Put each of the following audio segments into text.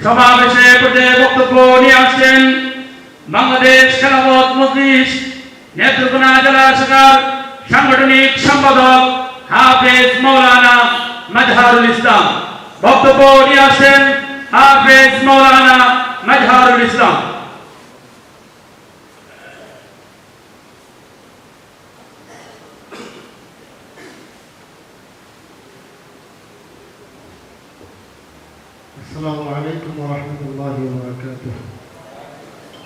সমাবেশে পর্যায়ে বক্তব্য নিয়ে আসছেন বাংলাদেশ খেলাফত মজলিস নেত্রকোনা জেলা শাখার সাংগঠনিক সম্পাদক হাফেজ মাওলানা মাজহারুল ইসলাম। বক্তব্য নিয়ে আসছেন হাফেজ মাওলানা মাজহারুল ইসলাম। السلام عليكم ورحمة الله وبركاته.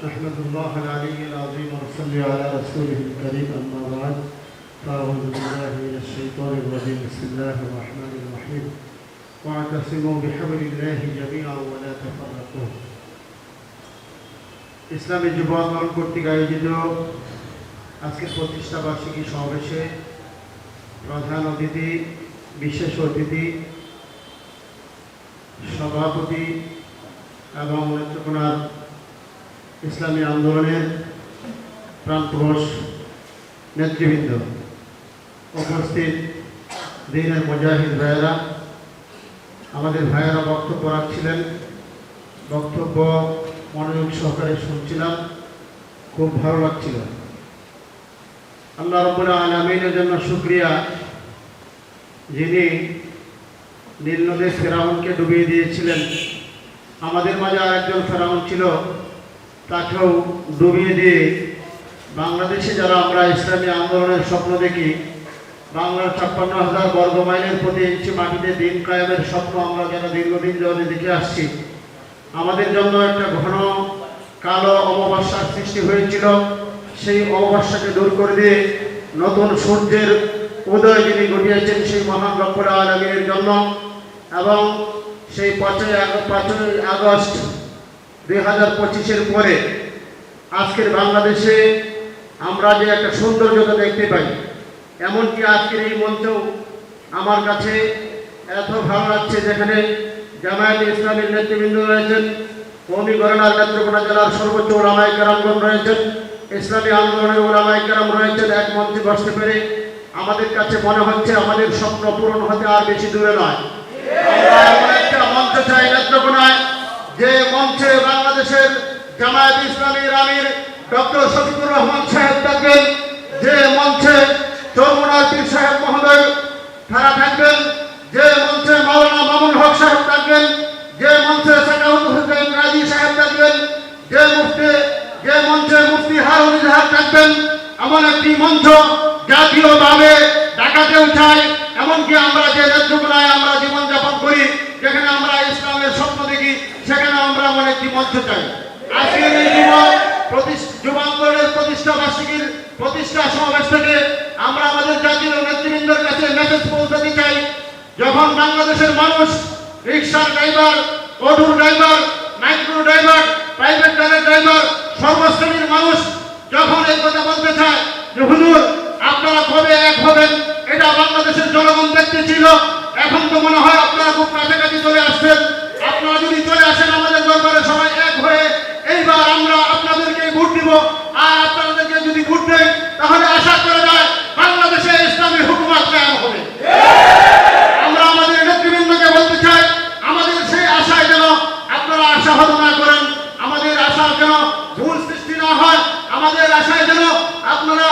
نحمد الله العلي العظيم ونصلي على رسوله الكريم أما بعد فأعوذ بالله من الشيطان الرجيم بسم الله الرحمن الرحيم واعتصموا بحبل الله جميعا ولا تفرقوا. ইসলামী যুব আন্দোলন কর্তৃক আয়োজিত আজকের প্রতিষ্ঠা বার্ষিকী সমাবেশে প্রধান অতিথি, বিশেষ অতিথি, সভাপতি এবং নেত্রকোনার ইসলামী আন্দোলনের প্রাণপুরুষ নেতৃবৃন্দ, উপস্থিত দিনের মুজাহিদ ভাইয়েরা, আমাদের ভাইয়েরা বক্তব্য রাখছিলেন। বক্তব্য মনোযোগ সহকারে শুনছিলাম, খুব ভালো লাগছিল। আল্লাহ রাব্বুল আলামিনের জন্য শুকরিয়া, যিনি নীল নদের ফেরাউনকে ডুবিয়ে দিয়েছিলেন। আমাদের মাঝে আরেকজন ফেরাউন ছিল, তাকেও ডুবিয়ে দিয়ে বাংলাদেশে যারা আমরা ইসলামী আন্দোলনের স্বপ্ন দেখি, বাংলার ৫৬,০০০ বর্গ মাইলের প্রতি ইঞ্চি মাটিতে দিন কায়েমের স্বপ্ন আমরা যারা দীর্ঘদিন ধরে দেখে আসছি, আমাদের জন্য একটা ঘন কালো অমাবস্যার সৃষ্টি হয়েছিল। সেই অমাবস্যাকে দূর করে দিয়ে নতুন সূর্যের উদয় যিনি ঘটিয়েছেন সেই মহান রব্বুল আলামিনের জন্য, এবং সেই ৫ই আগস্ট ২০২৫-এর পরে আজকের বাংলাদেশে আমরা যে একটা সৌন্দর্যতা দেখতে পাই, এমনকি আজকের এই মঞ্চেও আমার কাছে এত ভালো লাগছে, যেখানে জামায়াতে ইসলামীর নেতৃবৃন্দ রয়েছেন, কওমি গণনার নেত্রকোনা জেলার সর্বোচ্চ ওলামায়ে কেরামগণ রয়েছেন, ইসলামী আন্দোলনের ওলামায়ে কেরাম রয়েছেন। এক মঞ্চে বসতে পেরে আমাদের কাছে মনে হচ্ছে আমাদের স্বপ্ন পূরণ হতে আর বেশি দূরে নয়। আমরা এমন একটা মঞ্চ চাই নেত্রকোনায়, যে মঞ্চে বাংলাদেশের জামায়াতে ইসলামীর আমির ডক্টর শফিকুর রহমান সাহেব থাকবেন, যে মঞ্চে চরমুনার পীর সাহেব মহোদয় তারা থাকবেন, যে মঞ্চে মাওলানা মামুন হক সাহেব থাকবেন, যে মঞ্চে সাকাউদ্দিন হোসেন গাজী সাহেব থাকবেন, যে মঞ্চে মুফতি হারুন ইজাহার থাকবেন। এমন একটি মঞ্চ জাতীয়ভাবে ঢাকাতেও চাই, এমনকি আমরা যে নেত্রকোনায় আমরা জীবনযাপন করি, যেখানে আমরা ইসলামের স্বপ্ন দেখি, সেখানে আমরা এমন একটি মঞ্চ চাই। আজকের এই যুব আন্দোলনের প্রতিষ্ঠা বার্ষিকীর প্রতিষ্ঠা সমাবেশ থেকে আমরা আমাদের জাতীয় নেতৃবৃন্দের কাছে মেসেজ পৌঁছাতে চাই। যখন বাংলাদেশের মানুষ রিক্সার ড্রাইভার, অটোর ড্রাইভার, মাইক্রো ড্রাইভার, প্রাইভেট কারের ড্রাইভার, সর্বশ্রেণীর মানুষ যখন এই কথা বলতে চায় যে হুজুর আপনারা কবে এক হবেন, এটা বাংলাদেশের জনগণ দেখতে ছিল। এখন তো মনে হয় আপনারা খুব কাছাকাছি চলে আসছেন। আপনারা যদি চলে আসেন আমাদের দরবারে সবাই এক হয়ে, এইবার আমরা আপনাদেরকে ভোট দিব। আর আপনাদেরকে যদি ভোট দেয়, তাহলে আশা করা যায় বাংলাদেশে ইসলামী হুকুমত কায়েম হবে। আমরা আমাদের নেতৃবৃন্দকে বলতে চাই, আমাদের সেই আশায় যেন আপনারা আশাহত না করেন, আমাদের আশা যেন ভুল সৃষ্টি না হয়, আমাদের আশায় যেন আপনারা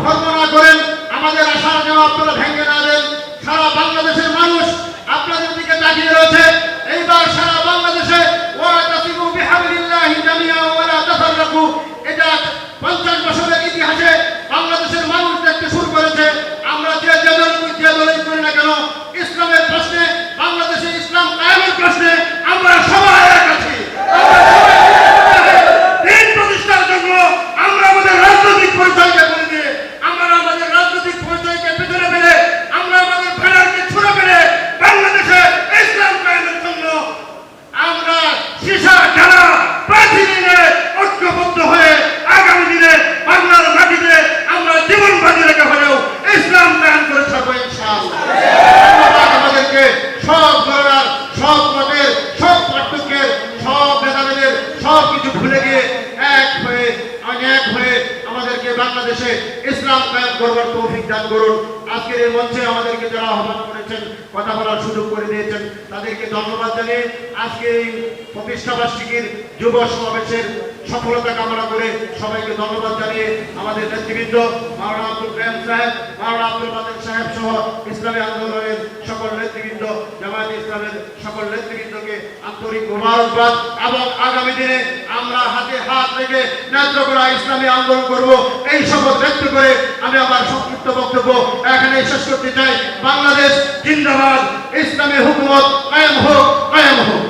ধর্ম না করেন, আমাদের আশা যেন আপনারা ভেঙে না দেন। সারা বাংলাদেশের মানুষ আপনাদের দিকে তাকিয়ে রয়েছে। এইবার সারা বাংলাদেশে ওয়াতাসিমু বিহাবলিল্লাহি জামিআ ওয়া লা তাফাররাকু, এটা ৫০ বছরের ইতিহাসে বাংলাদেশের মানুষ দেখতে শুরু করেছে। আমরা যে দলই করি না কেন, ইসলামের প্রশ্নে, বাংলাদেশে ইসলাম কায়েমের প্রশ্নে আমরা সবাই এক আছি। দিন প্রতিষ্ঠার জন্য আমরা আমাদের রাজনৈতিক পরিচয়কে বলে দিয়ে, আমরা আমাদের রাজনৈতিক পরিচয়কে পেছনে ফেলে, আমরা আমাদের ব্যানারকে ছুঁড়ে ফেলে বাংলাদেশে ইসলাম কায়েমের জন্য আমরা সীসা ঢালা প্রার্থী নিয়ে ঐক্যবদ্ধ হয়ে আগামী দিনে বাংলার মাটিতে আমরা জীবন বাজি রেখে হলেও ইসলাম কায়েম করে থাকবো ইনশাআল্লাহ। আমাদেরকে সব ধরনের, সব মতের, সব পার্থক্যের, সব ভেদাভেদের সব কিছু ভুলে গিয়ে এক হয়ে আমাদেরকে বাংলাদেশে ইসলাম কায়েম করবার তৌফিক দান করুন। আজকের এই মঞ্চে আমাদেরকে যারা আহ্বান করেছেন, কথা বলার সুযোগ করে দিয়েছেন, তাদেরকে ধন্যবাদ জানিয়ে আজকে এই প্রতিষ্ঠাবার্ষিকীর যুব সমাবেশের সফলতা কামনা করে সবাইকে ধন্যবাদ জানিয়ে আমাদের নেতৃবৃন্দ মাওলানা আব্দুল কাইয়ুম সাহেব, মাওলানা আব্দুল বাতেন সাহেব সহ ইসলামী আন্দোলনের সকল নেতৃবৃন্দ, জামায়াতে ইসলামের সকল নেতৃবৃন্দকে আন্তরিক মোবারকবাদ এবং আগামী দিনে আমরা হাতে হাত রেখে নেত্রকোনা ইসলামী আন্দোলন করব, এই শপথ ব্যক্ত করে আমি আমার সংক্ষিপ্ত বক্তব্য এখানে শেষ করতে চাই। বাংলাদেশ জিন্দাবাদ, ইসলামী হুকুমত কায়েম হোক, কায়েম হোক।